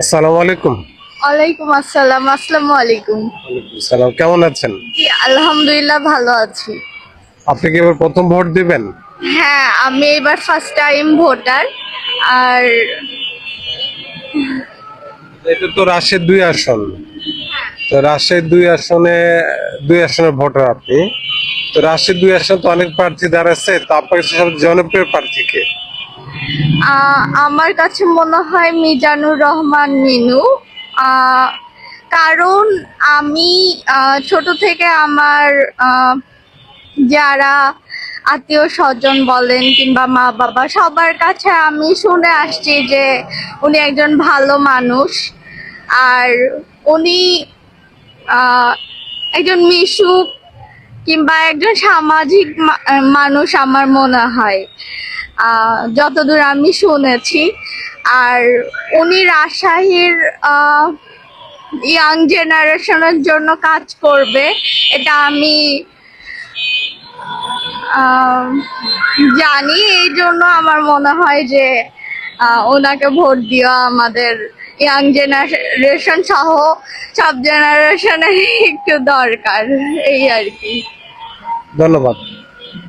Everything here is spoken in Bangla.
আসসালামু আলাইকুম। ওয়ালাইকুম আসসালাম। আসসালামু আলাইকুম। ওয়ালাইকুম সালাম। কেমন আছেন? জি, আলহামদুলিল্লাহ ভালো আছি। আপনি কি এবার প্রথম ভোট দিবেন? হ্যাঁ, আমি এবার ফার্স্ট টাইম ভোটার। আর এটা তো রাজশাহীর 2 আসন। তো রাজশাহীর 2 আসনে 2 আসনের ভোটার আপনি। তো রাজশাহীর 2 আসনে তো অনেক প্রার্থী দাঁড়াচ্ছে। তো আপনার কাছে সবচেয়ে জনপ্রিয় প্রার্থী কে? আমার কাছে মনে হয় মিজানুর রহমান মিনু। আহ, কারণ আমি ছোট থেকে আমার যারা আত্মীয় স্বজন বলেন কিংবা মা বাবা সবার কাছে আমি শুনে আসছি যে উনি একজন ভালো মানুষ। আর উনি আহ, একজন মিশুক কিংবা একজন সামাজিক মানুষ আমার মনে হয়, যতদূর আমি শুনেছি। আর উনি রাজশাহীর ইয়াং জেনারেশনের জন্য কাজ করবে, এটা আমি আহ, জানি। এই জন্য আমার মনে হয় যে ওনাকে ভোট দেওয়া আমাদের ইয়াং জেনারেশন সহ সব জেনারেশনের একটু দরকার, এই আর কি। ধন্যবাদ।